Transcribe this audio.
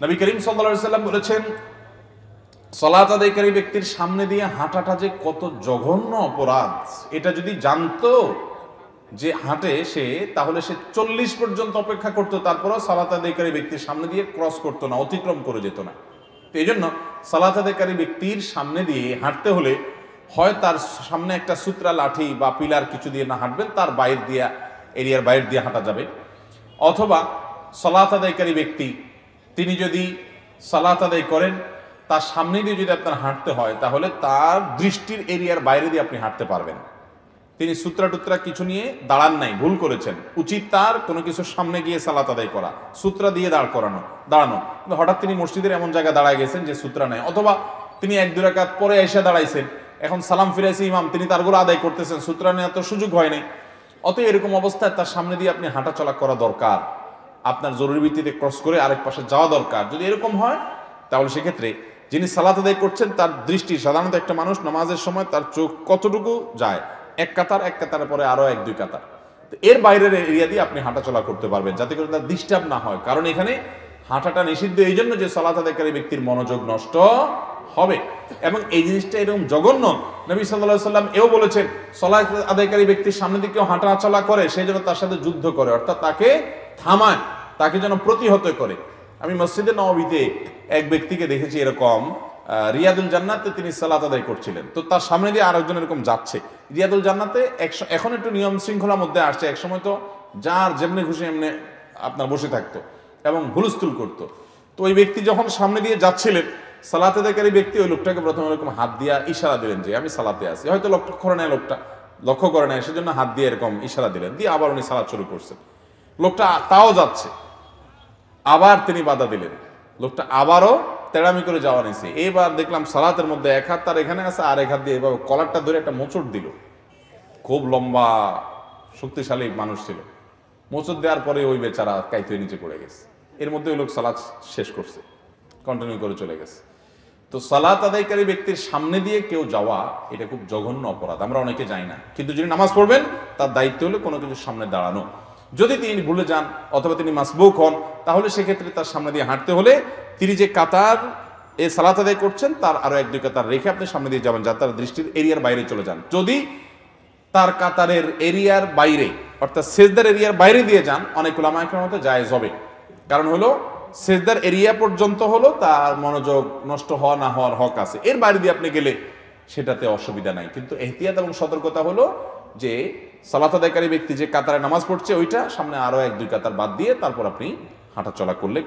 নবী করিম সাল্লাল্লাহু আলাইহি সাল্লাম বলেছেন, সালাত আদায়কারী ব্যক্তির সামনে দিয়ে হাঁটাটা যে কত জঘন্য অপরাধ, এটা যদি জানতো যে হাঁটে সে, তাহলে সে 40 পর্যন্ত অপেক্ষা করতো, তারপরও সালাত আদায়কারী ব্যক্তির সামনে দিয়ে ক্রস করতো না, অতিক্রম করে যেত না। তো এই জন্য সালাত আদায়কারী ব্যক্তির সামনে দিয়ে হাঁটতে হলে হয় তার সামনে একটা সূত্রা লাঠি বা পিলার কিছু দিয়ে না হাঁটবেন, তার বাইরে দিয়ে, এরিয়ার বাইরে দিয়ে হাঁটা যাবে। অথবা সালাত আদায়কারী ব্যক্তি তিনি যদি সালাত আদায় করেন, তার সামনে দিয়ে যদি আপনার হাঁটতে হয়, তাহলে তার দৃষ্টির এরিয়ার বাইরে দিয়ে আপনি হাঁটতে পারবেন। তিনি সূত্রা টুত্রা কিছু নিয়ে দাঁড়ান নাই, ভুল করেছেন। উচিত তার কোনো কিছুর সামনে গিয়ে সালাত আদায় করা, সূত্রা দিয়ে দাঁড়ানো। কিন্তু হঠাৎ তিনি মসজিদের এমন জায়গায় দাঁড়ায় গেছেন যে সূত্রা নাই, অথবা তিনি 1-2 রাকাত পরে এসে দাঁড়াইছেন, এখন সালাম ফিরাইছে ইমাম, তিনি তারগুলো আদায় করতেছেন, সূত্রা নেওয়ার তো সুযোগ হয় নাই। অতএব এরকম অবস্থায় তার সামনে দিয়ে আপনি হাঁটা চলা করা দরকার, আপনার জরুরি ভিত্তিতে ক্রস করে আরেক পাশে যাওয়া দরকার। যদি এরকম হয়, তাহলে সেক্ষেত্রে যিনি সালাত আদায় করছেন তার দৃষ্টি, সাধারণত একটা মানুষ নামাজের সময় তার চোখ কতটুকু যায়, এক কাতারের পরে আরো 1-2 কাতার, তো এর বাইরের এরিয়া দিয়ে আপনি হাঁটাচলা করতে পারবেন, যাতে করে তার ডিস্টার্ব না হয়। কারণ এখানে হাঁটাটা নিষিদ্ধ এই জন্য যে সালাত আদায়কারী ব্যক্তির মনোযোগ নষ্ট হবে। এবং এই জিনিসটা এরকম জঘন্য, নবী সাল্লাল্লাহু আলাইহি সাল্লাম এও বলেছেন, সালাত আদায়কারী ব্যক্তির সামনে দিয়ে কেউ হাঁটাচলা করে, সেই জন্য তার সাথে যুদ্ধ করে, অর্থাৎ তাকে থামায়, তাকে যেন প্রতিহত করে। আমি মসজিদে নববীতে এক ব্যক্তিকে দেখেছি এরকম, রিয়াদুল জান্নাতে তিনি সালাত আদায় করছিলেন, তো তার সামনে দিয়ে আরেকজন এরকম যাচ্ছে। রিয়াদুল জান্নাতে এখন একটু নিয়ম শৃঙ্খলার মধ্যে আসছে, একসময় তো যার যেমনি খুশি এমনি আপনার বসে থাকতো এবং হুলস্থুল করতো। তো ওই ব্যক্তি যখন সামনে দিয়ে যাচ্ছিলেন, সালাত আদায়কারী ব্যক্তি ওই লোকটাকে প্রথমে এরকম হাত দিয়া ইশারা দিলেন যে আমি সালাতে আছি। হয়তো লক্ষ্য করে নেয়, সেজন্য হাত দিয়ে এরকম ইশারা দিলেন, দিয়ে আবার উনি সালাত শুরু করছেন। লোকটা তাও যাচ্ছে, আবার তিনি বাধা দিলেন, লোকটা আবারও তেড়ামি করে যাওয়া নিছে। এবার দেখলাম সালাতের মধ্যে এক হাত তার এখানে আছে, আর এক হাত দিয়ে এভাবে কলারটা ধরে একটা মোচড় দিল। খুব লম্বা শক্তিশালী মানুষ ছিল। মোচড় দেওয়ার পরে ওই বেচারা কাইতে নিচে পড়ে গেছে। এর মধ্যে ওই লোক সালাত শেষ করছে, কন্টিনিউ করে চলে গেছে। তো সালাত আদায়কারী ব্যক্তির সামনে দিয়ে কেউ যাওয়া, এটা খুব জঘন্য অপরাধ, আমরা অনেকে যাই না। কিন্তু যিনি নামাজ পড়বেন তার দায়িত্ব হলো কোনো কিছুর সামনে দাঁড়ানো। যদি তিনি ভুলে যান অথবা তিনি মাসবুক হন, তাহলে সেক্ষেত্রে তার সামনে দিয়ে হাঁটতে হলে তিনি যে কাতার সালাত আদায় করছেন তার আরো 1-2 কাতার রেখে আপনি সামনে দিয়ে যাবেন, যাতে তার দৃষ্টির এরিয়ার বাইরে চলে যান। যদি তার কাতারের এরিয়ার বাইরে, অর্থাৎ সেজদার এরিয়ার বাইরে দিয়ে যান, অনেক উলামা ইকরামের মতে জায়েজ হবে। কারণ হলো সেজদার এরিয়া পর্যন্ত হলো তার মনোযোগ নষ্ট হওয়া না হওয়ার হক আছে, এর বাইরে দিয়ে আপনি গেলে সেটাতে অসুবিধা নাই। কিন্তু এহতিয়াত এবং সতর্কতা হলো যে সালাত আদায়কারী ব্যক্তি যে কাতারে নামাজ পড়ছে ওইটা সামনে আরো 1-2 কাতার বাদ দিয়ে তারপর আপনি হাঁটা চলা করলে